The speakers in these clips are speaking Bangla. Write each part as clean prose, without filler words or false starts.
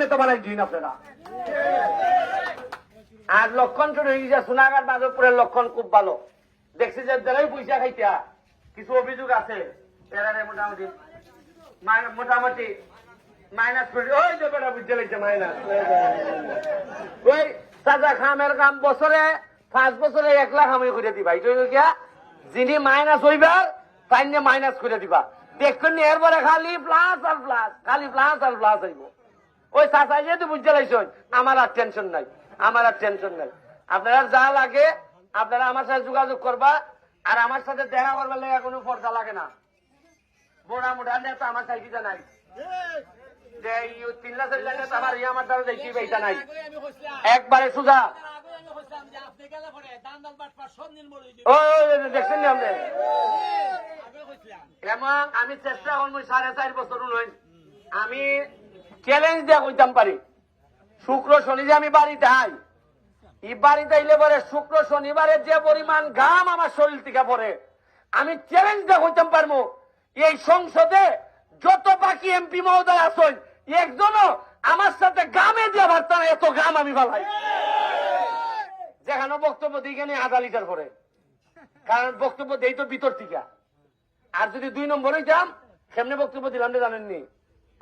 নেতা বানাই দিন আপনারা। আর লক্ষণ শুরু হয়ে গেছে, সোনাঘাট মাধবপুরের লক্ষণ খুব ভালো। দেখছি যে যারাই পয়সা খাইতা কিছু অভিযোগ আছে, এরারে মোটামুটি মাইনাস করে ওই যে বেটা বুঝতে লাগছে মাইনাস। ওই সাজা খামের কাম বছরে 5 বছরে 1 লাখ আমি করে দিবা, এটা গিয়া যিনি মাইনাস হইবার তাই নিয়ে মাইনাস করে দিবা। দেখুন এরপরে খালি প্লাস আর প্লাস, খালি প্লাস আর প্লাস হইব। ওই চাচাই যেহেতু বুঝতে লাগছেন, আমার আর টেনশন নাই, আমার আর টেনশন নাই। আপনারা যা লাগে আপনারা আমার সাথে যোগাযোগ করবা, আর আমার সাথে দেখা করবার লেগে কোনো পর্দা লাগে না। বোড়া মোটা নেতা আমার চাইতে নাই, যে 3 লাখ 4 লাখ নেতা আমার আমার দ্বারা দেখি পয়সা নাই, একবারে সোজা। দেখছেন নি আপনি? এবং আমি চেষ্টা করবো 4.5 বছর নই, আমি চ্যালেঞ্জ দেওয়া কইতাম পারি শুক্র শনি যে আমি বাড়িতে আই, এই বাড়িতে আইলে পরে শুক্র শনিবারে যে পরিমাণ ঘাম আমার শরীর থেকে পড়ে, আমি চ্যালেঞ্জ দেওয়া কইতাম পারবো এই সংসদে যত বাকি এমপি মহোদয় আছেন একজনও আমার সাথে গামে দিয়ে পারত না, এত গাম আমি বালাই। যেখানে বক্তব্য দিকে আধা লিটার করে, কারণ বক্তব্য দেই তো ভিতর থেকে। আর যদি 2 নম্বরে যাম কেমনে বক্তব্য দিলাম জানেননি?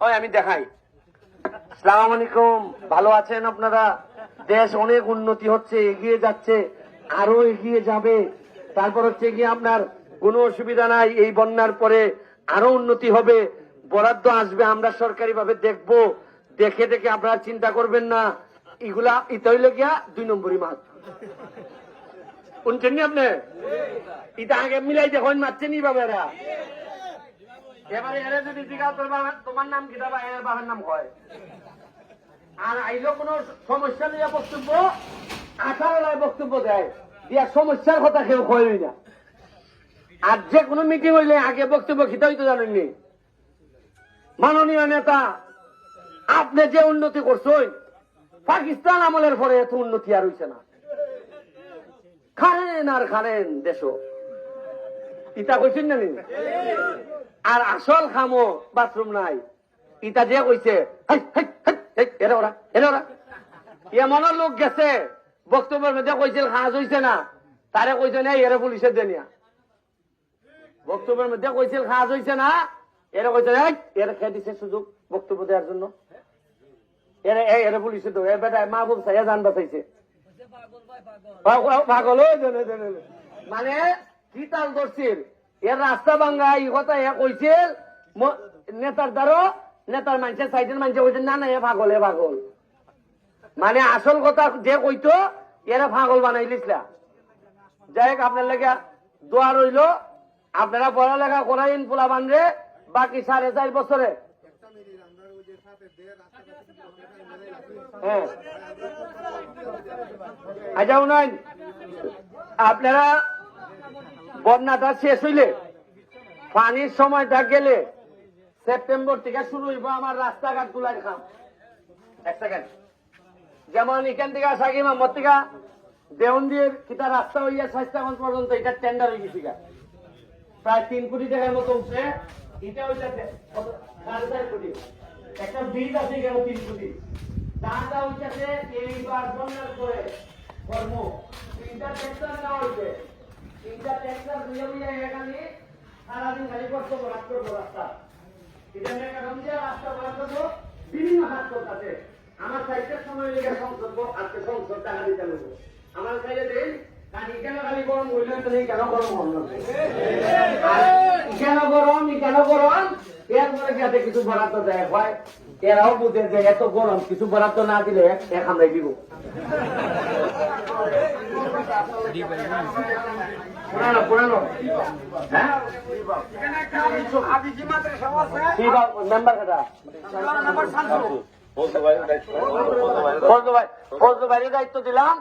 ওই আমি দেখাই। আসসালামু আলাইকুম, ভালো আছেন আপনারা? দেশ অনেক উন্নতি হচ্ছে, এগিয়ে যাচ্ছে, আরো এগিয়ে যাবে। তারপর হচ্ছে গিয়ে আপনার কোনো অসুবিধা নাই, এই বন্যার পরে আরো উন্নতি হবে, বরাদ্দ আসবে, আমরা সরকারি ভাবে দেখবো, দেখে দেখে আপনারা চিন্তা করবেন না। এগুলা এটা হইলে গিয়া 2 নম্বরই মাছ। শুনছেন নি আপনি? এটা আগে মিলাই দেখুন, মারছেন নি বাবারা। এবারে এরা যদি জিজ্ঞাসা করবা তোমার নাম কি, বা এর বাবার নাম কয়, আর আইলো কোন সমস্যা নিয়ে বক্তব্য 18 বক্তব্য দেয়, দিয়া সমস্যার কথা কেউ কয়ই না। আর যে কোনো মিটিং হইলে আগে বক্তব্য খিতা হইতো জানেননি? মাননীয় নেতা, আপনি যে উন্নতি করছেন পাকিস্তান আমলের পরে এত উন্নতি আর হইছে না। খানেন আর খানেন দেশ, ইটা কইছেন না? আর আসল খামো বাথরুম নাই, ইটা যে কইছে এরা ওরা এমন লোক গেছে বক্তব্যের মধ্যে কইছিল কাজ হইছে না, তারে কইছে না এরা পুলিশের দেনিয়া। বক্তব্যের মধ্যে কইছিল কাজ হইছে না, এরা কইছে এরা খেয়ে দিছে সুযোগ বক্তব্য দেওয়ার জন্য, এরা পুলিশে তো বেটা মাহবুব সাহেব জান বাঁচাইছে। পাগল মানে কি তাল করছিল, এর রাস্তা ভাঙ্গা এই কথা এ কইছিল নেতার দ্বারা, নেতার মানুষের সাইডের মানুষের কইছে না না এ পাগল, এ পাগল। মানে আসল কথা যে কইতো এরা পাগল বানাই দিছিলা। যাই হোক, আপনার লেগে দোয়া রইল, আপনারা পড়ালেখা করাইন পোলা বানরে, বাকি 4.5 বছরে। হ্যাঁ আচ্ছা উনাইন, আপনারা বন্যাটা শেষ হইলে পানির সময়টা গেলে সেপ্টেম্বর থেকে শুরু হইব আমার রাস্তাঘাট গুলার কাম। 1 সেকেন্ড, যেমন এখান থেকে সাকিম আহমদ থেকে দেওয়ন্দির কিতা রাস্তা হইয়া স্বাস্থ্যগঞ্জ পর্যন্ত এটা টেন্ডার হয়ে গেছে, প্রায় 3 কোটি টাকার মতো উঠছে। এটা হইতেছে 4.5 কোটি, একটা ব্রিজ আছে কেন 3 কোটি, দাঁড়া হইতেছে এইবার বন্যার পরে কর্ম 3টা ট্রাক্টর নেওয়া হয়েছে, 3টা ট্রাক্টর দিয়ে এখানে সারাদিন খালি করতে রাস্তা, এটা কারণ যে রাস্তা করার জন্য বিভিন্ন হাত করতেছে। আমার সাইডের সময় লেগে সংসদ আজকে সংসদ টাকা দিতে লাগবে, আমার সাইডে দেন কেন খালি গরম হইলে তো নেই, কেন গরম হল না, কেন গরম কেন গরম, এরপরে যাতে কিছু বরাদ্দ দেয় হয়, এরাও বুঝে যে এত গরম কিছু বরাদ্দ না দিলে এক আমরাই দিব। পুরানো হ্যাঁ মেম্বার কাটা ফজলু ভাইয়ের দায়িত্ব দিলাম,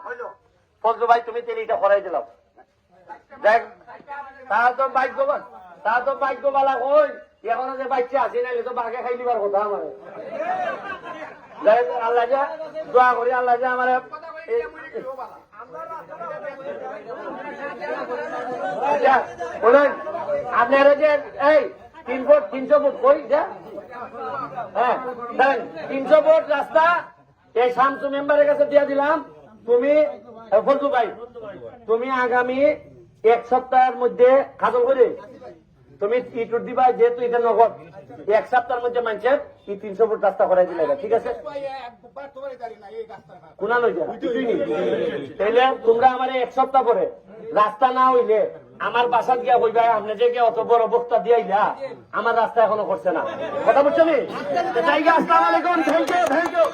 ফজলু ভাই তুমি তেলিটা করাই দিলাম। দেখ তারা তো ভাগ্যবালা কই, এখনো যে বাচ্চা আছে না তো বাঘে খাই দিবার কথা। আমার আল্লাহ যা দোয়া করি, আল্লাহ যা আমার আপনারা যে এই 3 ফুট 300 ফুট কই যা হ্যাঁ দেখেন 300 ফুট রাস্তা এই শামসু মেম্বারের কাছে দিয়ে দিলাম। তুমি ফজলু ভাই তুমি আগামী 1 সপ্তাহের মধ্যে খাজল করে তুমি ইটুর দিবা, যেহেতু এটা নগদ 1 সপ্তাহের মধ্যে মানুষের এই 300 ফুট রাস্তা করাই দিলে, ঠিক আছে? কোনা লই যা কিছুই নেই। তাইলে তোমরা আমার 1 সপ্তাহ পরে রাস্তা না হইলে আমার বাসাত গিয়া কইবা আপনি যে অত বড় বক্তা দিয়াইলা আমার রাস্তা এখনো করছে না। কথা বুঝছো নি? আসসালামু আলাইকুম, থ্যাংক ইউ।